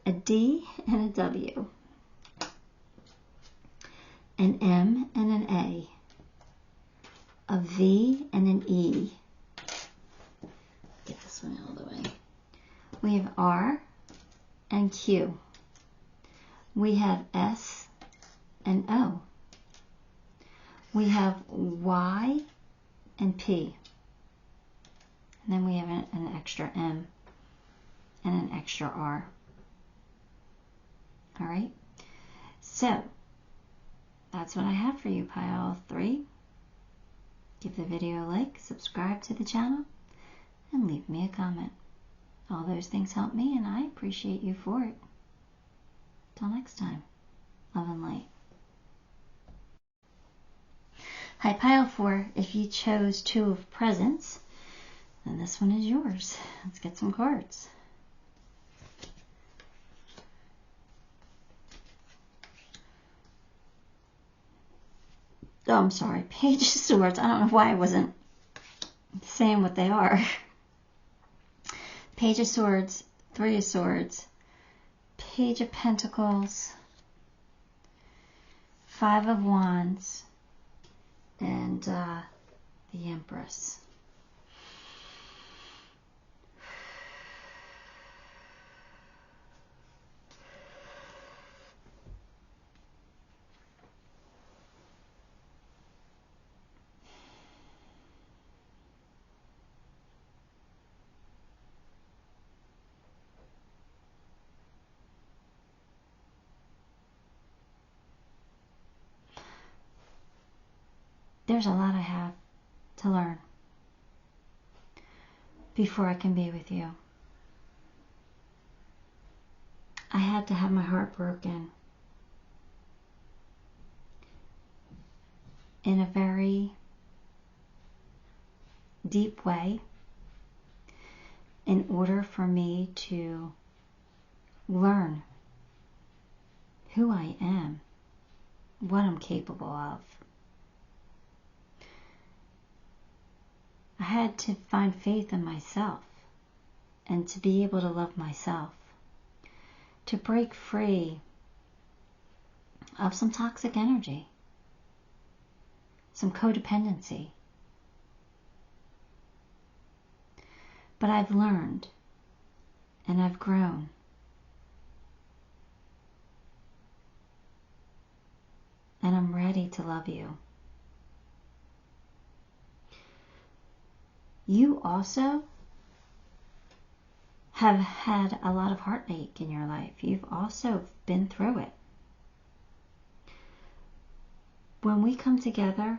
A D and a W. An M and an A. A V and an E. Get this one out of the way. We have R and Q. We have S and O. We have Y and P. And then we have an extra M and an extra R. All right. So that's what I have for you, pile 3. Give the video a like, subscribe to the channel, and leave me a comment. All those things help me, and I appreciate you for it. Till next time, love and light. Hi, pile 4. If you chose 2 of presents, then this one is yours. Let's get some cards. Oh, I'm sorry. Page of Swords. I don't know why I wasn't saying what they are. Page of Swords, 3 of Swords, Page of Pentacles, 5 of Wands, and the Empress. There's a lot I have to learn before I can be with you. I had to have my heart broken in a very deep way in order for me to learn who I am, what I'm capable of. I had to find faith in myself and to be able to love myself, to break free of some toxic energy, some codependency. But I've learned and I've grown. And I'm ready to love you. You also have had a lot of heartache in your life. You've also been through it. When we come together,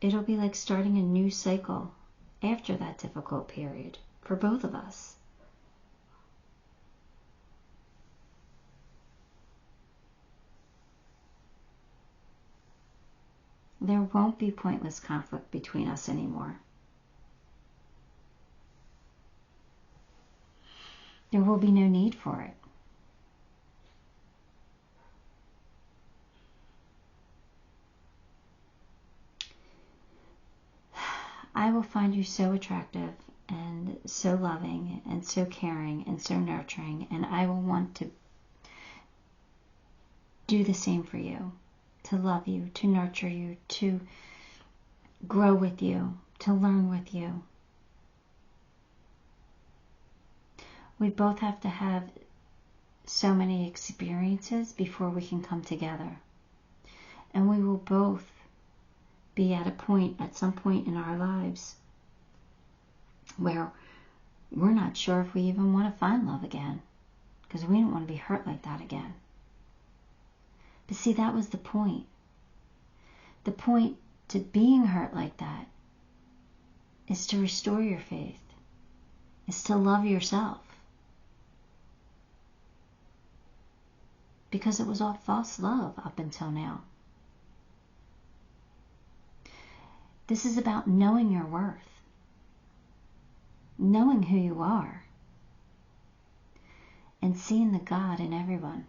it'll be like starting a new cycle after that difficult period for both of us. There won't be pointless conflict between us anymore. There will be no need for it. I will find you so attractive and so loving and so caring and so nurturing, and I will want to do the same for you, to love you, to nurture you, to grow with you, to learn with you. We both have to have so many experiences before we can come together. And we will both be at some point in our lives where we're not sure if we even want to find love again, because we don't want to be hurt like that again. But see, that was the point. The point to being hurt like that is to restore your faith, is to love yourself. Because it was all false love up until now. This is about knowing your worth, knowing who you are, and seeing the God in everyone.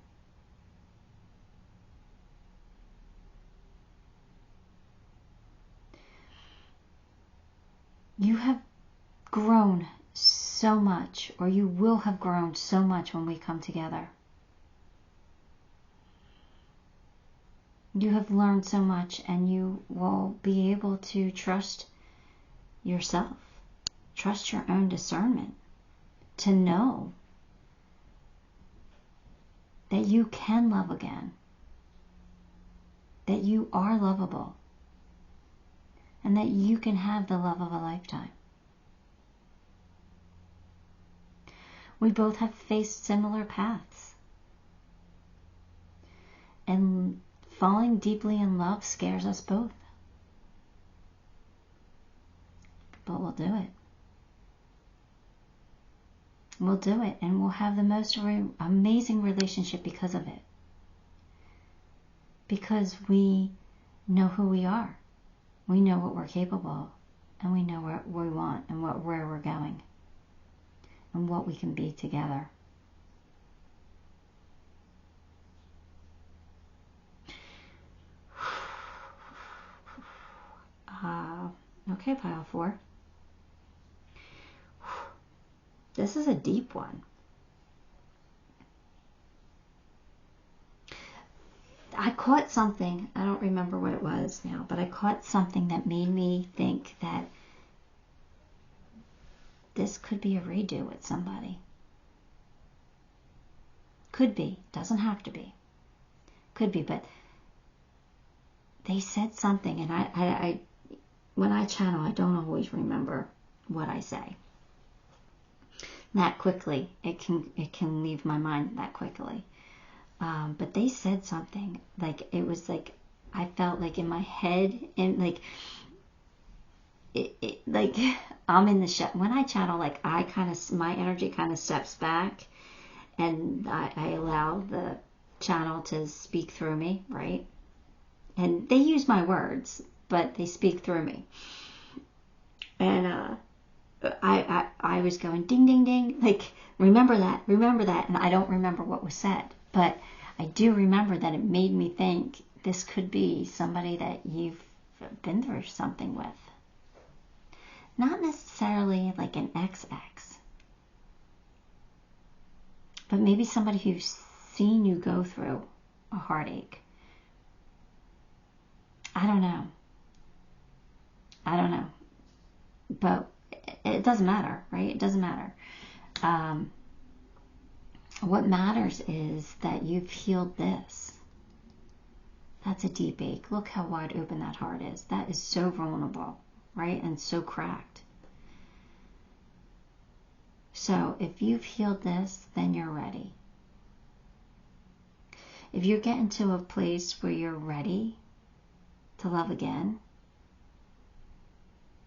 You have grown so much, or you will have grown so much when we come together. You have learned so much, and you will be able to trust yourself, trust your own discernment, to know that you can love again, that you are lovable, and that you can have the love of a lifetime. We both have faced similar paths, and falling deeply in love scares us both. But we'll do it. We'll do it, and we'll have the most amazing relationship because of it. Because we know who we are. We know what we're capable of, and we know what we want and where we're going, and what we can be together. Okay, pile 4. This is a deep one. I caught something, I don't remember what it was now, but I caught something that made me think that this could be a redo with somebody. Could be, doesn't have to be. Could be, but they said something, and I when I channel, I don't always remember what I say that quickly. It can leave my mind that quickly. But they said something, like, it was like, I felt like in my head, and like, like I'm in the when I channel, like, my energy kind of steps back, and I allow the channel to speak through me, right? And they use my words, but they speak through me. And I was going ding, ding, ding, like, remember that, and I don't remember what was said, but I do remember that it made me think this could be somebody that you've been through something with. Not necessarily like an XX, but maybe somebody who's seen you go through a heartache. I don't know. But it doesn't matter, right? It doesn't matter. What matters is that you've healed this. That's a deep ache. Look how wide open that heart is. That is so vulnerable, right? And so cracked. So if you've healed this, then you're ready. If you're getting to a place where you're ready to love again,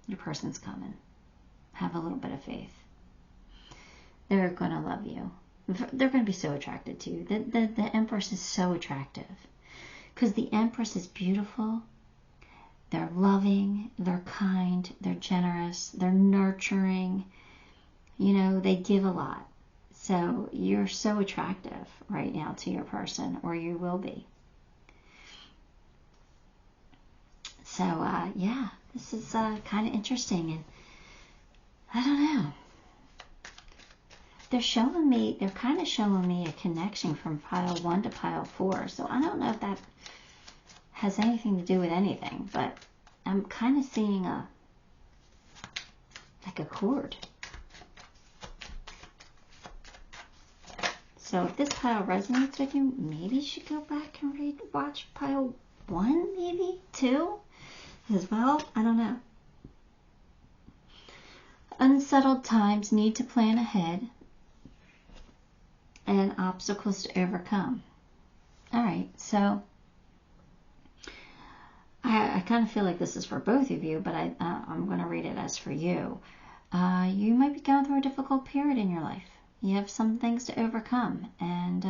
your person's coming. Have a little bit of faith. They're going to love you. They're going to be so attracted to you. The Empress is so attractive. Because the Empress is beautiful. They're loving. They're kind. They're generous. They're nurturing. You know, they give a lot. So you're so attractive right now to your person, or you will be. So, yeah, this is kind of interesting. And I don't know. They're kind of showing me a connection from pile 1 to pile 4. So I don't know if that has anything to do with anything, but I'm kind of seeing like a cord. So if this pile resonates with you, maybe you should go back and watch pile 1, maybe 2 as well. I don't know. Unsettled times need to plan ahead and obstacles to overcome. All right, so I kind of feel like this is for both of you, but I'm going to read it as for you. You might be going through a difficult period in your life. You have some things to overcome, and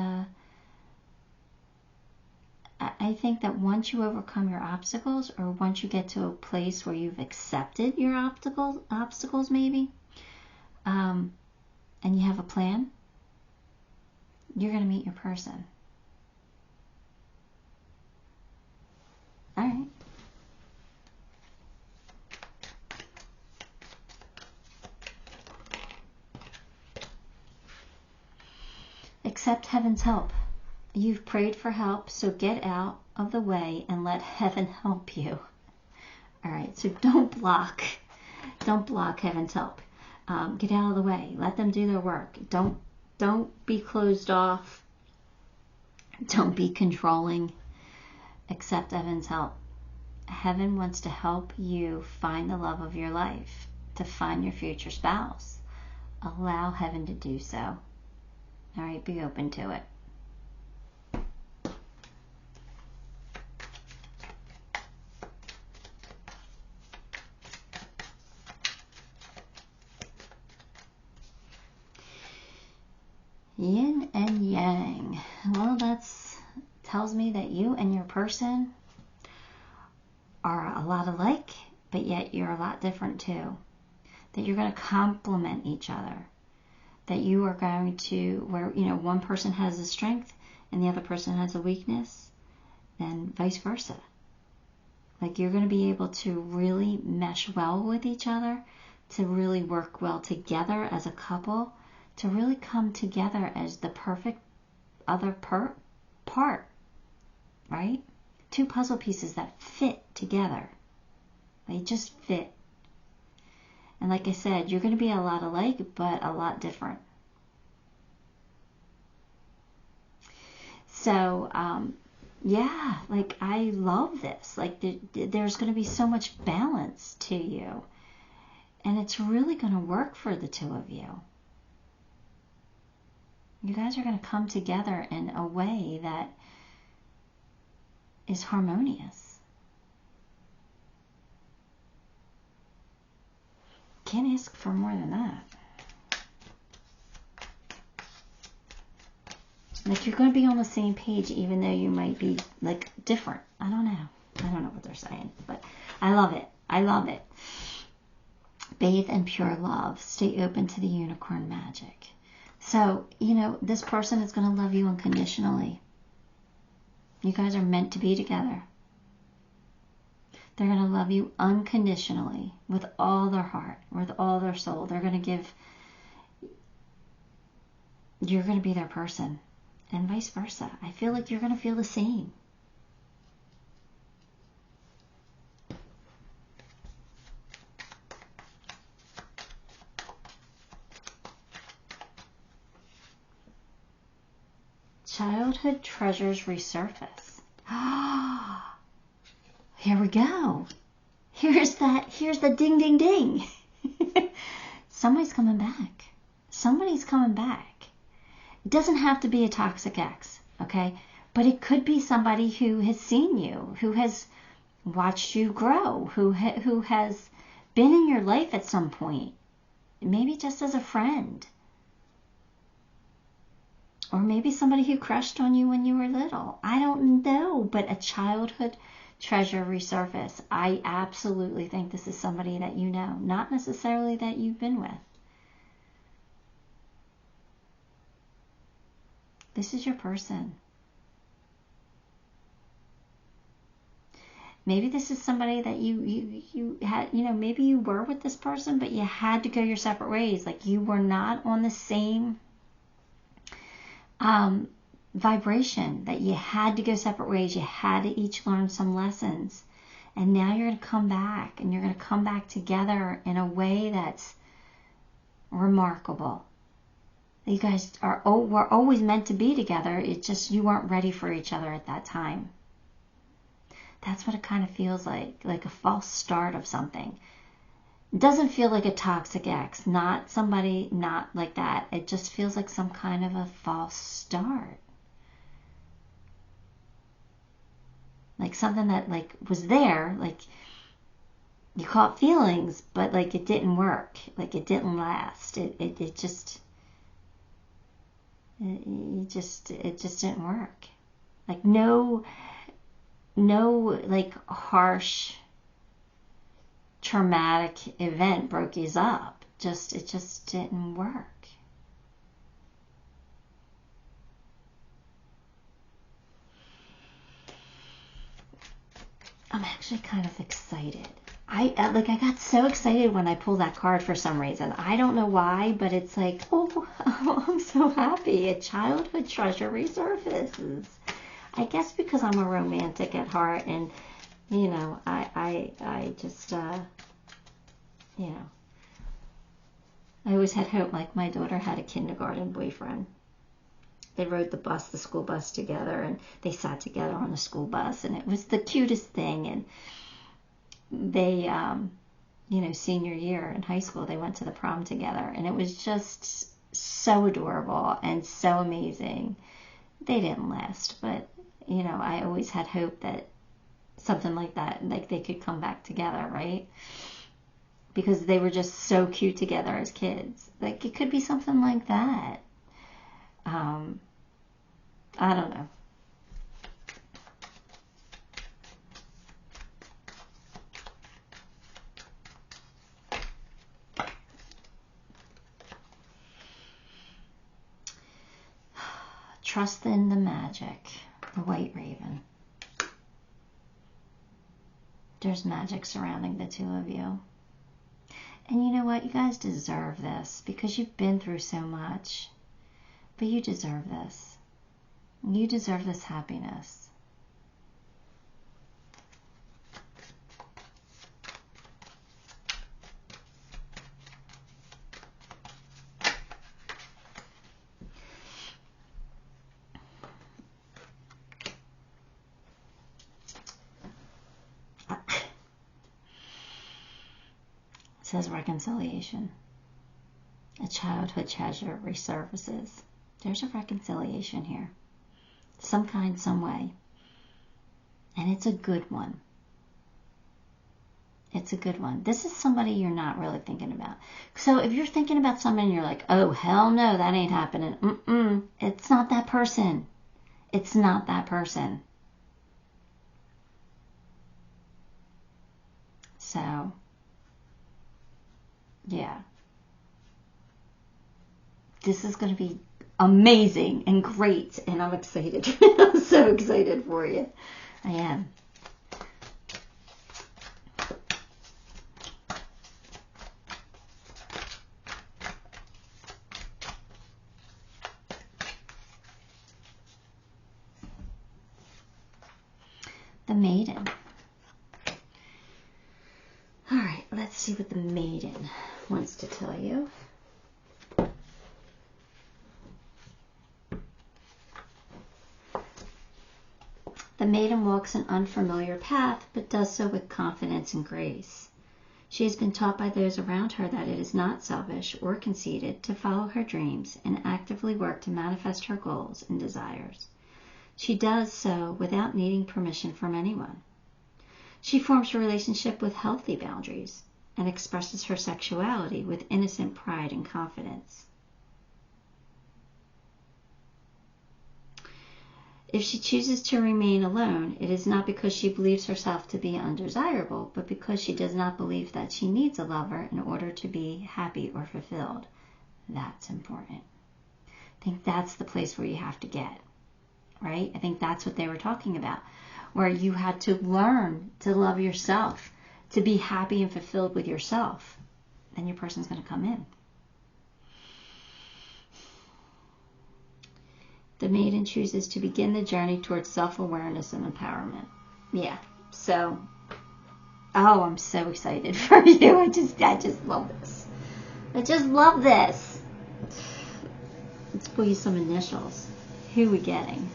I think that once you overcome your obstacles, or once you get to a place where you've accepted your obstacles maybe, and you have a plan, you're going to meet your person. All right. Accept heaven's help. You've prayed for help, so get out of the way and let heaven help you. All right, so don't block heaven's help. Get out of the way. Let them do their work. Don't be closed off. Don't be controlling. Accept heaven's help. Heaven wants to help you find the love of your life, to find your future spouse. Allow heaven to do so. All right, be open to it. Yin and yang. Well, tells me that you and your person are a lot alike, but yet you're a lot different too. That you're going to complement each other. That you are going to, where, you know, one person has a strength and the other person has a weakness, and vice versa. Like, you're going to be able to really mesh well with each other, to really work well together as a couple, to really come together as the perfect other part, right? Two puzzle pieces that fit together. They just fit. And like I said, you're going to be a lot alike, but a lot different. So, yeah, like, I love this. Like, there's going to be so much balance to you. And it's really going to work for the two of you. You guys are going to come together in a way that is harmonious. Can't ask for more than that. Like, you're going to be on the same page, even though you might be, like, different. I don't know what they're saying, but I love it. I love it. Bathe in pure love. Stay open to the unicorn magic. So, you know, this person is going to love you unconditionally. You guys are meant to be together. They're going to love you unconditionally, with all their heart, with all their soul. They're going to give, you're going to be their person, and vice versa. I feel like you're going to feel the same. Childhood treasures resurface. Here we go. Here's the ding, ding, ding. Somebody's coming back. Somebody's coming back. It doesn't have to be a toxic ex, okay? But it could be somebody who has seen you, who has watched you grow, who has been in your life at some point, maybe just as a friend. Or maybe somebody who crushed on you when you were little. I don't know, but a childhood treasure resurface. I absolutely think this is somebody that you know, not necessarily that you've been with. This is your person. Maybe this is somebody that you had, maybe you were with this person, but you had to go your separate ways. Like you were not on the same vibration, that you had to go separate ways. You had to each learn some lessons. And now you're going to come back, and you're going to come back together in a way that's remarkable. You guys were always meant to be together. It's just you weren't ready for each other at that time. That's what it kind of feels like a false start of something. It doesn't feel like a toxic ex, not somebody, not like that. It just feels like some kind of a false start. Like something that like was there, like you caught feelings, but like it didn't work, like it didn't last. It just didn't work. Like no like harsh traumatic event broke you up. It just didn't work. I'm actually kind of excited. I got so excited when I pulled that card for some reason. I don't know why, but it's like, oh, I'm so happy. A childhood treasure resurfaces. I guess because I'm a romantic at heart, and I just I always had hope. Like my daughter had a kindergarten boyfriend. They rode the school bus together, and they sat together on the school bus, and it was the cutest thing. And they, senior year in high school, they went to the prom together, and it was just so adorable and so amazing. They didn't last, but, I always had hope that something like that, like they could come back together, right? Because they were just so cute together as kids. Like, it could be something like that. I don't know. Trust in the magic. The White Raven. There's magic surrounding the two of you. And you know what? You guys deserve this because you've been through so much. But you deserve this. You deserve this happiness. It says reconciliation. A childhood treasure resurfaces. There's a reconciliation here. Some kind, some way. And it's a good one. It's a good one. This is somebody you're not really thinking about. So if you're thinking about somebody and you're like, oh, hell no, that ain't happening. It's not that person. It's not that person. So, yeah. This is going to be amazing and great, and I'm excited. I'm so excited for you. I am. The Maiden. All right, let's see what the Maiden wants to tell you. The Maiden walks an unfamiliar path, but does so with confidence and grace. She has been taught by those around her that it is not selfish or conceited to follow her dreams and actively work to manifest her goals and desires. She does so without needing permission from anyone. She forms a relationship with healthy boundaries and expresses her sexuality with innocent pride and confidence. If she chooses to remain alone, it is not because she believes herself to be undesirable, but because she does not believe that she needs a lover in order to be happy or fulfilled. That's important. I think that's the place where you have to get, right? I think that's what they were talking about, where you had to learn to love yourself, to be happy and fulfilled with yourself. Then your person's going to come in. The maiden chooses to begin the journey towards self-awareness and empowerment. Yeah, so, oh, I'm so excited for you. I just love this. I just love this. Let's pull you some initials. Who are we getting?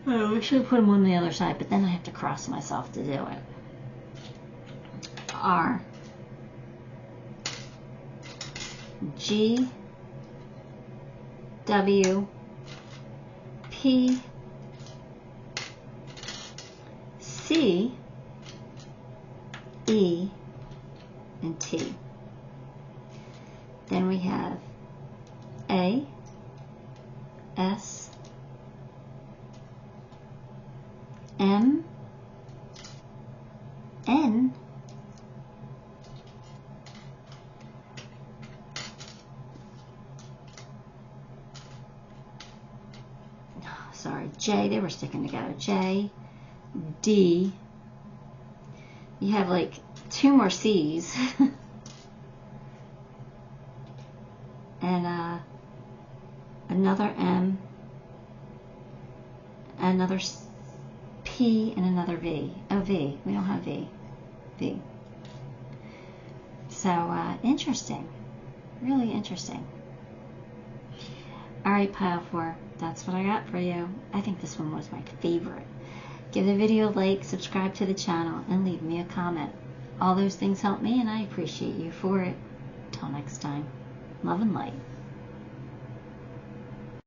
Oh, I should have put them on the other side, but then I have to cross myself to do it. R. G, W, P, C, E, and T. Then we have A, S, M, N, J, they were sticking together. J, D. You have like 2 more C's. And another M, another P, and another V. Oh, V. We don't have V. V. So, interesting. Really interesting. Alright, pile 4. That's what I got for you. I think this one was my favorite. Give the video a like, subscribe to the channel, and leave me a comment. All those things help me, and I appreciate you for it. Till next time, love and light.